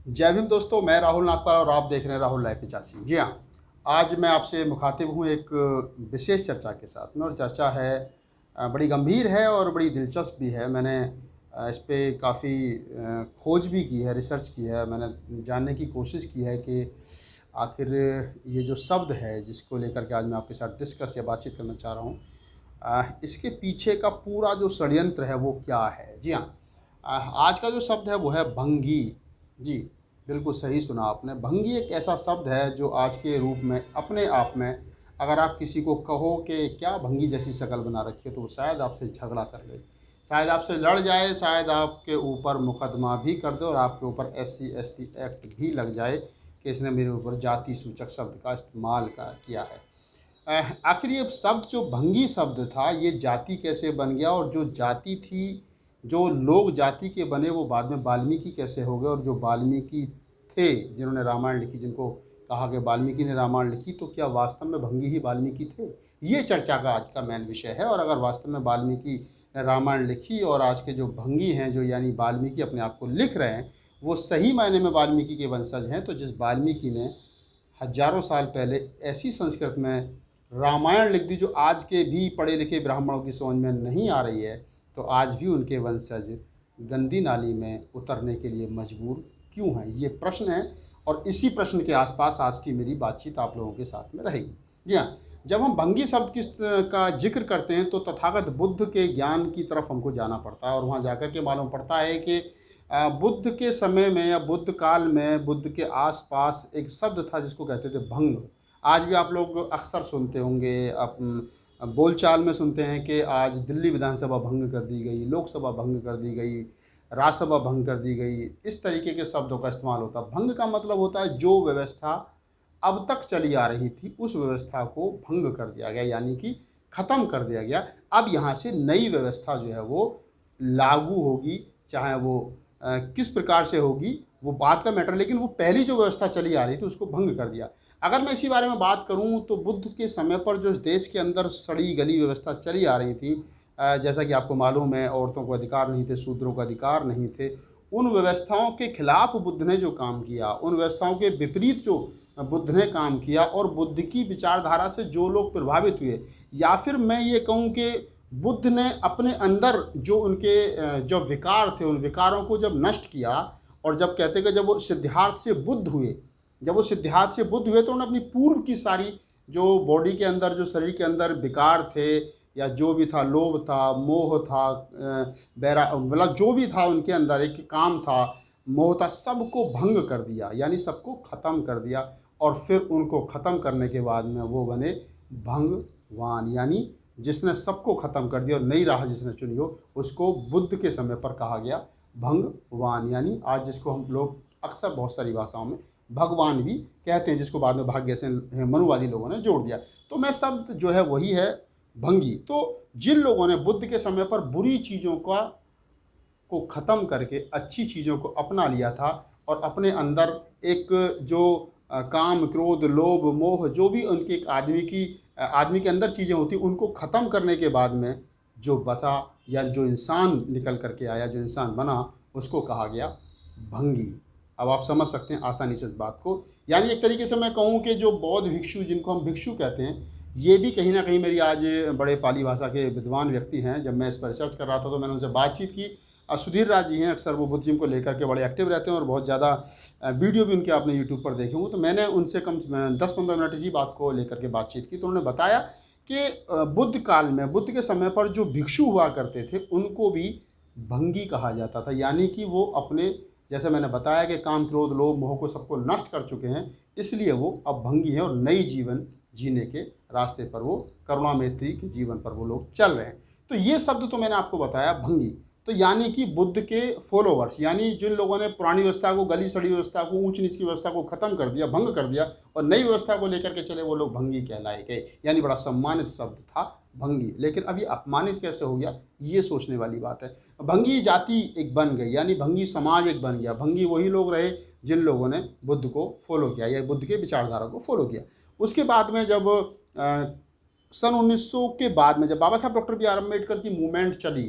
जय भीम दोस्तों, मैं राहुल नागपाल और आप देख रहे हैं राहुल लाइफ 85। जी हाँ, आज मैं आपसे मुखातिब हूँ एक विशेष चर्चा के साथ में। और चर्चा है बड़ी गंभीर है और बड़ी दिलचस्प भी है। मैंने इस पे काफ़ी खोज भी की है, रिसर्च की है। मैंने जानने की कोशिश की है कि आखिर ये जो शब्द है जिसको लेकर के आज मैं आपके साथ डिस्कस या बातचीत करना चाह रहा हूँ, इसके पीछे का पूरा जो षड्यंत्र है वो क्या है। जी हाँ, आज का जो शब्द है वो है भंगी। जी, बिल्कुल सही सुना आपने। भंगी एक ऐसा शब्द है जो आज के रूप में अपने आप में, अगर आप किसी को कहो कि क्या भंगी जैसी शक्ल बना रखी है, तो वो शायद आपसे झगड़ा कर ले, शायद आपसे लड़ जाए, शायद आपके ऊपर मुकदमा भी कर दे और आपके ऊपर SC ST एक्ट भी लग जाए कि इसने मेरे ऊपर जाति सूचक शब्द का इस्तेमाल किया है। आखिर ये शब्द जो भंगी शब्द था, ये जाति कैसे बन गया, और जो जाति थी, जो लोग जाति के बने, वो बाद में वाल्मीकि कैसे हो गए, और जो वाल्मीकि थे जिन्होंने रामायण लिखी, जिनको कहा कि वाल्मीकि ने रामायण लिखी, तो क्या वास्तव में भंगी ही वाल्मीकि थे? ये चर्चा का आज का मेन विषय है। और अगर वास्तव में वाल्मीकि ने रामायण लिखी और आज के जो भंगी हैं, जो यानी वाल्मीकि अपने आप को लिख रहे हैं, वो सही मायने में वाल्मीकि के वंशज हैं, तो जिस वाल्मीकि ने हजारों साल पहले ऐसी संस्कृत में रामायण लिख दी जो आज के भी पढ़े लिखे ब्राह्मणों की समझ में नहीं आ रही है, तो आज भी उनके वंशज गंदी नाली में उतरने के लिए मजबूर क्यों हैं? ये प्रश्न है। और इसी प्रश्न के आसपास आज की मेरी बातचीत आप लोगों के साथ में रहेगी। जी हाँ, जब हम भंगी शब्द का जिक्र करते हैं तो तथागत बुद्ध के ज्ञान की तरफ हमको जाना पड़ता है, और वहाँ जाकर के मालूम पड़ता है कि बुद्ध के समय में या बुद्ध काल में, बुद्ध के आसपास एक शब्द था जिसको कहते थे भंग। आज भी आप लोग अक्सर सुनते होंगे, बोलचाल में सुनते हैं कि आज दिल्ली विधानसभा भंग कर दी गई, लोकसभा भंग कर दी गई, राज्यसभा भंग कर दी गई। इस तरीके के शब्दों का इस्तेमाल होता है। भंग का मतलब होता है जो व्यवस्था अब तक चली आ रही थी उस व्यवस्था को भंग कर दिया गया, यानी कि ख़त्म कर दिया गया। अब यहाँ से नई व्यवस्था जो है वो लागू होगी, चाहे वो किस प्रकार से होगी वो बात का मैटर, लेकिन वो पहली जो व्यवस्था चली आ रही थी उसको भंग कर दिया। अगर मैं इसी बारे में बात करूं तो बुद्ध के समय पर जो इस देश के अंदर सड़ी गली व्यवस्था चली आ रही थी, जैसा कि आपको मालूम है, औरतों को अधिकार नहीं थे, शूद्रों को अधिकार नहीं थे, उन व्यवस्थाओं के खिलाफ बुद्ध ने जो काम किया, उन व्यवस्थाओं के विपरीत जो बुद्ध ने काम किया, और बुद्ध की विचारधारा से जो लोग प्रभावित हुए, या फिर मैं ये कहूँ कि बुद्ध ने अपने अंदर जो उनके जो विकार थे, उन विकारों को जब नष्ट किया, और जब कहते कि जब वो सिद्धार्थ से बुद्ध हुए, जब वो सिद्धार्थ से बुद्ध हुए, तो उन्होंने अपनी पूर्व की सारी जो बॉडी के अंदर, जो शरीर के अंदर विकार थे, या जो भी था, लोभ था, मोह था, बैरा, मतलब जो भी था उनके अंदर, एक काम था, मोह था, सबको भंग कर दिया, यानी सबको ख़त्म कर दिया। और फिर उनको ख़त्म करने के बाद में वो बने भंगवान, यानी जिसने सबको ख़त्म कर दिया और नई राह जिसने चुनी हो, उसको बुद्ध के समय पर कहा गया भंगवान। यानी आज जिसको हम लोग अक्सर बहुत सारी भाषाओं में भगवान भी कहते हैं, जिसको बाद में भाग्य से मनुवादी लोगों ने जोड़ दिया। तो मैं शब्द जो है वही है भंगी। तो जिन लोगों ने बुद्ध के समय पर बुरी चीज़ों का को ख़त्म करके अच्छी चीज़ों को अपना लिया था, और अपने अंदर एक जो काम, क्रोध, लोभ, मोह, जो भी उनके एक आदमी के अंदर चीज़ें होती, उनको ख़त्म करने के बाद में जो बचा, या जो इंसान निकल करके आया, जो इंसान बना, उसको कहा गया भंगी। अब आप समझ सकते हैं आसानी से इस बात को। यानी एक तरीके से मैं कहूँ कि जो बौद्ध भिक्षु, जिनको हम भिक्षु कहते हैं, ये भी कहीं ना कहीं मेरी आज बड़े पाली भाषा के विद्वान व्यक्ति हैं। जब मैं इस पर रिसर्च कर रहा था तो मैंने उनसे बातचीत की। सुधीर राज जी हैं, अक्सर वो बुद्धिज्म को लेकर के बड़े एक्टिव रहते हैं, और बहुत ज़्यादा वीडियो भी उनके आपने यूट्यूब पर देखे होंगे। तो मैंने उनसे कम 10-15 मिनट इसी बात को लेकर के बातचीत की। तो उन्होंने बताया कि बुद्ध काल में, बुद्ध के समय पर जो भिक्षु हुआ करते थे उनको भी भंगी कहा जाता था। यानी कि वो अपने, जैसे मैंने बताया कि काम, क्रोध, लोभ, मोह को सबको नष्ट कर चुके हैं, इसलिए वो अब भंगी हैं और नई जीवन जीने के रास्ते पर, वो करुणा मैत्री के जीवन पर वो लोग चल रहे हैं। तो ये शब्द तो मैंने आपको बताया भंगी। तो यानी कि बुद्ध के फॉलोवर्स, यानी जिन लोगों ने पुरानी व्यवस्था को, गली सड़ी व्यवस्था को, ऊंच नीच की व्यवस्था को ख़त्म कर दिया, भंग कर दिया, और नई व्यवस्था को लेकर के चले, वो लोग भंगी कहलाए गए। यानी बड़ा सम्मानित शब्द था भंगी। लेकिन अब ये अपमानित कैसे हो गया, ये सोचने वाली बात है। भंगी जाति एक बन गई, यानी भंगी समाज एक बन गया। भंगी वही लोग रहे जिन लोगों ने बुद्ध को फॉलो किया, या बुद्ध के विचारधारा को फॉलो किया। उसके बाद में जब सन 1900 के बाद में जब बाबा साहब डॉक्टर बी आर अम्बेडकर की मूवमेंट चली,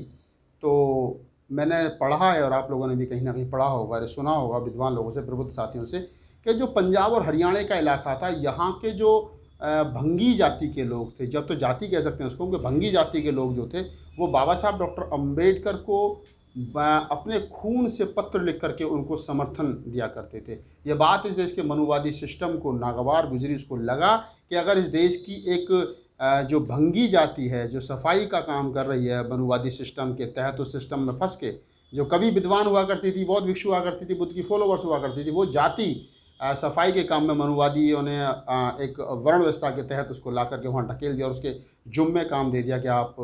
तो मैंने पढ़ा है और आप लोगों ने भी कहीं ना कहीं पढ़ा होगा या सुना होगा विद्वान लोगों से, प्रबुद्ध साथियों से, कि जो पंजाब और हरियाणा का इलाका था, यहाँ के जो भंगी जाति के लोग थे, जब तो जाति कह सकते हैं उसको, क्योंकि भंगी जाति के लोग जो थे वो बाबा साहब डॉक्टर अम्बेडकर को अपने खून से पत्र लिख करके उनको समर्थन दिया करते थे। ये बात इस देश के मनुवादी सिस्टम को नागवार गुजरी, उसको लगा कि अगर इस देश की एक जो भंगी जाति है, जो सफाई का काम कर रही है मनुवादी सिस्टम के तहत, उस सिस्टम में फंस के, जो कभी विद्वान हुआ करती थी, बहुत भिक्षु हुआ करती थी, बुद्ध की फॉलोवर्स हुआ करती थी, वो जाति सफाई के काम में मनुवादियों ने एक वर्ण व्यवस्था के तहत उसको ला करके वहाँ ढकेल दिया और उसके जुम्मे काम दे दिया कि आप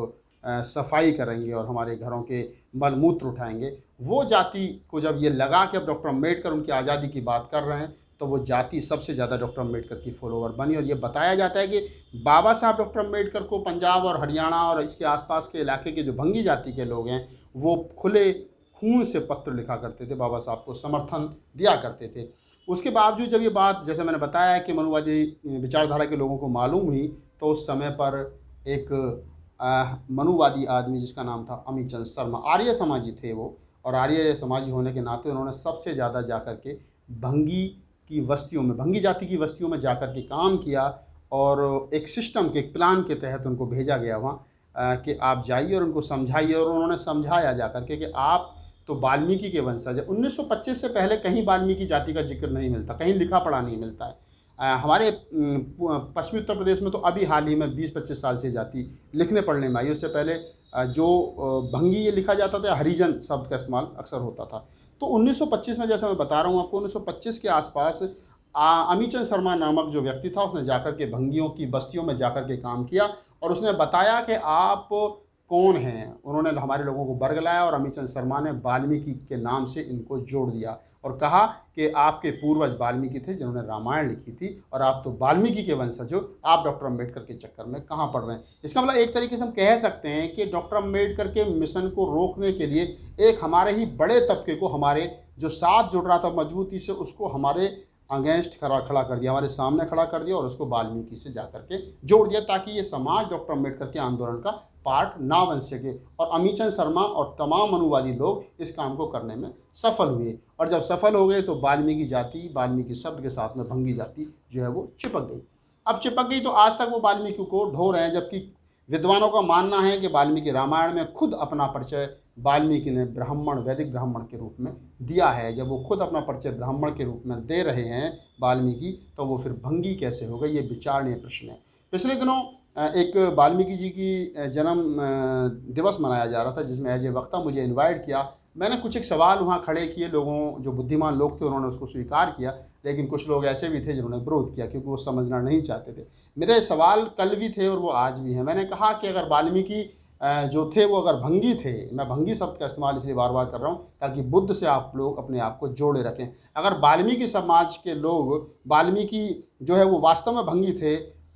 सफाई करेंगे और हमारे घरों के मलमूत्र उठाएंगे। वो जाति को जब ये लगा कि अब डॉक्टर अम्बेडकर उनकी आज़ादी की बात कर रहे हैं, तो वो जाति सबसे ज़्यादा डॉक्टर अम्बेडकर की फॉलोवर बनी। और ये बताया जाता है कि बाबा साहब डॉक्टर अम्बेडकर को पंजाब और हरियाणा और इसके आसपास के इलाके के जो भंगी जाति के लोग हैं, वो खुले खून से पत्र लिखा करते थे, बाबा साहब को समर्थन दिया करते थे। उसके बावजूद जब ये बात, जैसे मैंने बताया कि मनुवादी विचारधारा के लोगों को मालूम हुई, तो उस समय पर एक मनुवादी आदमी जिसका नाम था अमीचंद शर्मा, आर्य समाजी थे वो, और आर्य समाजी होने के नाते उन्होंने सबसे ज़्यादा जा कर के भंगी की बस्तियों में, भंगी जाति की बस्तियों में जा कर के काम किया और एक सिस्टम के, एक प्लान के तहत उनको भेजा गया वहाँ कि आप जाइए और उनको समझाइए। और उन्होंने समझाया जा कर के कि आप तो वाल्मीकि के वंशज है। 1925 से पहले कहीं वाल्मीकि जाति का जिक्र नहीं मिलता, कहीं लिखा पढ़ा नहीं मिलता है। हमारे पश्चिमी उत्तर प्रदेश में तो अभी हाल ही में 20-25 साल से जाति लिखने पढ़ने में आई। उससे पहले जो भंगी ये लिखा जाता था, हरिजन शब्द का इस्तेमाल अक्सर होता था। तो 1925 में, जैसे मैं बता रहा हूँ आपको, 1925 के आसपास अमीचंद शर्मा नामक जो व्यक्ति था, उसने जाकर के भंगियों की बस्तियों में जाकर के काम किया और उसने बताया कि आप कौन हैं। उन्होंने हमारे लोगों को बरगलाया और अमीचंद शर्मा ने वाल्मीकि के नाम से इनको जोड़ दिया और कहा कि आपके पूर्वज वाल्मीकि थे जिन्होंने रामायण लिखी थी, और आप तो वाल्मीकि के वंशज हो, आप डॉक्टर अम्बेडकर के चक्कर में कहाँ पड़ रहे हैं। इसका मतलब एक तरीके से हम कह सकते हैं कि डॉक्टर अम्बेडकर के मिशन को रोकने के लिए एक हमारे ही बड़े तबके को, हमारे जो साथ जुड़ रहा था मजबूती से, उसको हमारे अगेंस्ट खड़ा कर दिया, हमारे सामने खड़ा कर दिया और उसको वाल्मीकि से जाकर के जोड़ दिया, ताकि ये समाज डॉक्टर अम्बेडकर के आंदोलन का पार्ट ना बन सके। और अमीचंद शर्मा और तमाम मनुवादी लोग इस काम को करने में सफल हुए, और जब सफल हो गए तो वाल्मीकि जाति, वाल्मीकि शब्द के साथ में भंगी जाति जो है वो चिपक गई। अब चिपक गई तो आज तक वो वाल्मीकि को ढो रहे हैं, जबकि विद्वानों का मानना है कि वाल्मीकि रामायण में खुद अपना परिचय वाल्मीकि ने ब्राह्मण, वैदिक ब्राह्मण के रूप में दिया है। जब वो खुद अपना परिचय ब्राह्मण के रूप में दे रहे हैं वाल्मीकि, तो वो फिर भंगी कैसे हो गई, ये विचारणीय प्रश्न है। पिछले दिनों एक वाल्मीकि जी की जन्म दिवस मनाया जा रहा था, जिसमें एज ए वक्ता मुझे इनवाइट किया। मैंने कुछ एक सवाल वहाँ खड़े किए, लोगों जो बुद्धिमान लोग थे उन्होंने उसको स्वीकार किया, लेकिन कुछ लोग ऐसे भी थे जिन्होंने विरोध किया क्योंकि वो समझना नहीं चाहते थे। मेरे सवाल कल भी थे और वो आज भी हैं। मैंने कहा कि अगर वाल्मीकि जो थे वो अगर भंगी थे, मैं भंगी शब्द का इस्तेमाल इसलिए बार बार कर रहा हूँ ताकि बुद्ध से आप लोग अपने आप को जोड़े रखें। अगर वाल्मीकि समाज के लोग, वाल्मीकि जो है वो वास्तव में भंगी थे,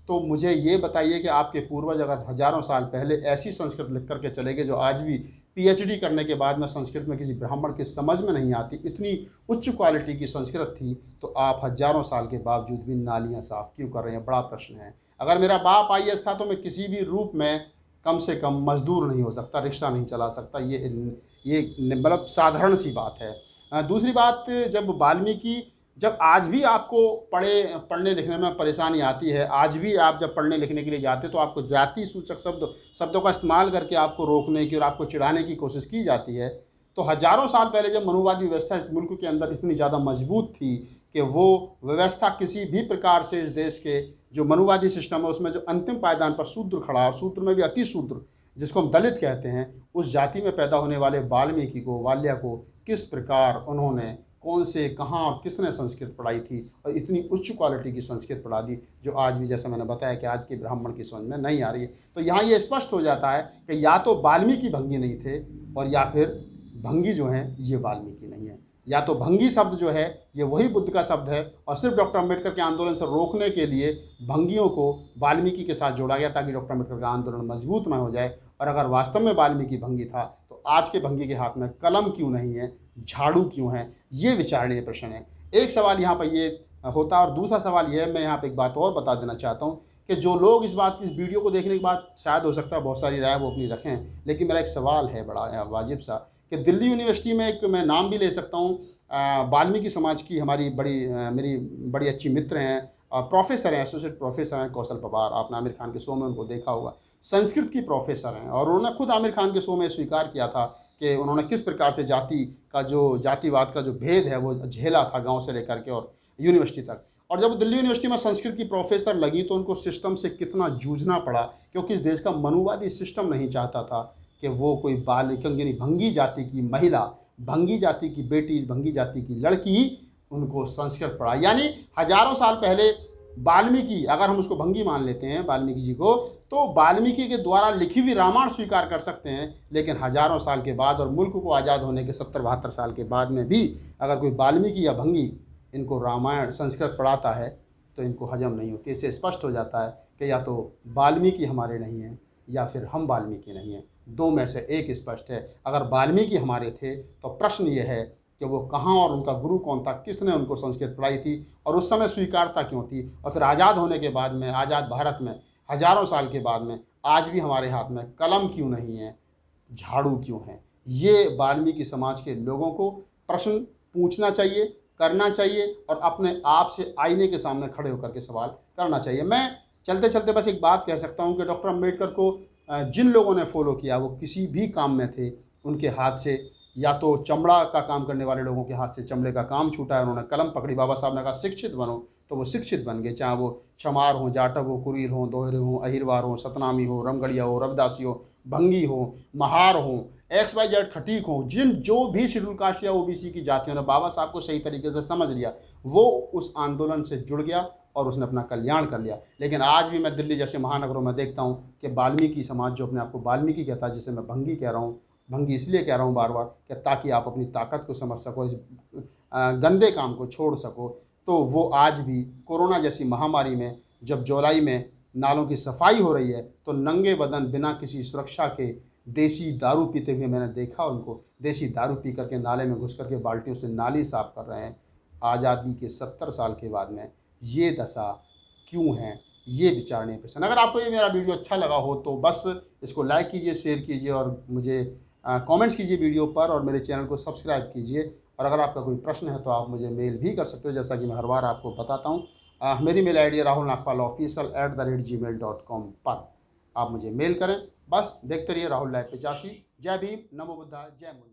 तो मुझे ये बताइए कि आपके पूर्वज अगर हज़ारों साल पहले ऐसी संस्कृत लिख करके चले गए जो आज भी पीएचडी करने के बाद में संस्कृत में किसी ब्राह्मण के समझ में नहीं आती, इतनी उच्च क्वालिटी की संस्कृत थी, तो आप हज़ारों साल के बावजूद भी नालियाँ साफ़ क्यों कर रहे हैं? बड़ा प्रश्न है। अगर मेरा बाप आईएएस था तो मैं किसी भी रूप में कम से कम मजदूर नहीं हो सकता, रिक्शा नहीं चला सकता। ये मतलब साधारण सी बात है। दूसरी बात, जब वाल्मीकि, जब आज भी आपको पढ़ने लिखने में परेशानी आती है, आज भी आप जब पढ़ने लिखने के लिए जाते तो आपको जाति सूचक शब्दों का इस्तेमाल करके आपको रोकने की और आपको चिढ़ाने की कोशिश की जाती है, तो हज़ारों साल पहले जब मनुवादी व्यवस्था इस मुल्क के अंदर इतनी ज़्यादा मजबूत थी कि वो व्यवस्था किसी भी प्रकार से, इस देश के जो मनुवादी सिस्टम है उसमें जो अंतिम पायदान पर शूद्र खड़ा, और शूद्र में भी अति शूद्र जिसको हम दलित कहते हैं, उस जाति में पैदा होने वाले वाल्मीकि को, वाल्या को किस प्रकार उन्होंने, कौन से, कहाँ और किसने संस्कृत पढ़ाई थी और इतनी उच्च क्वालिटी की संस्कृत पढ़ा दी जो आज भी, जैसा मैंने बताया कि आज के ब्राह्मण की समझ में नहीं आ रही है। तो यहाँ ये स्पष्ट हो जाता है कि या तो वाल्मीकि भंगी नहीं थे और या फिर भंगी जो हैं ये वाल्मीकि नहीं है। या तो भंगी शब्द जो है ये वही बुद्ध का शब्द है और सिर्फ डॉक्टर अम्बेडकर के आंदोलन से रोकने के लिए भंगियों को वाल्मीकि के साथ जोड़ा गया ताकि डॉक्टर अम्बेडकर का आंदोलन मजबूत न हो जाए। और अगर वास्तव में वाल्मीकि भंगी था तो आज के भंगी के हाथ में कलम क्यों नहीं है, झाड़ू क्यों है? ये विचारणीय प्रश्न है। एक सवाल यहाँ पर ये होता है, और दूसरा सवाल ये है, मैं यहाँ पर एक बात और बता देना चाहता हूँ कि जो लोग इस वीडियो को देखने के बाद, शायद हो सकता है बहुत सारी राय वो अपनी रखें, लेकिन मेरा एक सवाल है बड़ा वाजिब सा, कि दिल्ली यूनिवर्सिटी में एक मैं नाम भी ले सकता हूँ, वाल्मीकि समाज की हमारी मेरी बड़ी अच्छी मित्र हैं, प्रोफेसर हैं, एसोसिएट प्रोफेसर हैं कौशल पवार। आपने आमिर खान के शो में उनको देखा होगा। संस्कृत की प्रोफेसर हैं और उन्होंने खुद आमिर खान के शो में स्वीकार किया था कि उन्होंने किस प्रकार से जातिवाद का जो भेद है वो झेला था, गांव से लेकर के और यूनिवर्सिटी तक। और जब दिल्ली यूनिवर्सिटी में संस्कृत की प्रोफेसर लगी तो उनको सिस्टम से कितना जूझना पड़ा, क्योंकि इस देश का मनुवादी सिस्टम नहीं चाहता था कि वो कोई बालिकांगिनी भंगी जाति की महिला, भंगी जाति की बेटी, भंगी जाति की लड़की उनको संस्कृत पढ़ा। यानी हजारों साल पहले वाल्मीकि, अगर हम उसको भंगी मान लेते हैं वाल्मीकि जी को, तो वाल्मीकि के द्वारा लिखी हुई रामायण स्वीकार कर सकते हैं, लेकिन हजारों साल के बाद और मुल्क को आज़ाद होने के 70-72 साल के बाद में भी अगर कोई वाल्मीकि या भंगी इनको रामायण संस्कृत पढ़ाता है तो इनको हजम नहीं होती। इससे स्पष्ट हो जाता है कि या तो वाल्मीकि हमारे नहीं हैं या फिर हम वाल्मीकि नहीं हैं, दो में से एक स्पष्ट है। अगर वाल्मीकि हमारे थे तो प्रश्न ये है कि वो कहाँ और उनका गुरु कौन था, किसने उनको संस्कृत पढ़ाई थी और उस समय स्वीकारता क्यों थी, और फिर आज़ाद होने के बाद में, आज़ाद भारत में हजारों साल के बाद में आज भी हमारे हाथ में कलम क्यों नहीं है, झाड़ू क्यों है। ये वाल्मीकि समाज के लोगों को प्रश्न पूछना चाहिए, करना चाहिए और अपने आप से आईने के सामने खड़े होकर के सवाल करना चाहिए। मैं चलते चलते बस एक बात कह सकता हूँ कि डॉक्टर अम्बेडकर को जिन लोगों ने फॉलो किया वो किसी भी काम में थे, उनके हाथ से या तो चमड़ा का काम करने वाले लोगों के हाथ से चमड़े का काम छूटा है, उन्होंने कलम पकड़ी। बाबा साहब ने कहा शिक्षित बनो, तो वो शिक्षित बन गए, चाहे वो चमार हो, जाटव हो, कुरील हो, दोहरे हो, अहिरवार हो, सतनामी हो, रमगढ़िया हो, रविदासी हो, भंगी हो, महार हो, XYZ खटीक हो, जो भी शेड्यूल कास्ट या OBC की जातियों ने बाबा साहब को सही तरीके से समझ लिया, वो उस आंदोलन से जुड़ गया और उसने अपना कल्याण कर लिया। लेकिन आज भी मैं दिल्ली जैसे महानगरों में देखता हूँ कि वाल्मीकि समाज जो अपने आप को वाल्मीकि कहता है, जिसे मैं भंगी कह रहा हूँ, भंगी इसलिए कह रहा हूँ बार बार कि ताकि आप अपनी ताकत को समझ सको, इस गंदे काम को छोड़ सको, तो वो आज भी कोरोना जैसी महामारी में जब जुलाई में नालों की सफाई हो रही है तो नंगे बदन बिना किसी सुरक्षा के देसी दारू पीते हुए मैंने देखा उनको, देसी दारू पी करके नाले में घुस करके बाल्टियों से नाली साफ कर रहे हैं। आज़ादी के 70 साल के बाद में ये दशा क्यों है, ये विचारणीय प्रश्न। अगर आपको ये मेरा वीडियो अच्छा लगा हो तो बस इसको लाइक कीजिए, शेयर कीजिए और मुझे कमेंट्स कीजिए वीडियो पर और मेरे चैनल को सब्सक्राइब कीजिए। और अगर आपका कोई प्रश्न है तो आप मुझे मेल भी कर सकते हो, जैसा कि मैं हर बार आपको बताता हूँ। मेरी मेल ID है rahulnagpalofficial@gmail.com पर आप मुझे मेल करें। बस देखते रहिए राहुल लाइव 85। जय भीम, नमो बुद्धा, जय मुनि।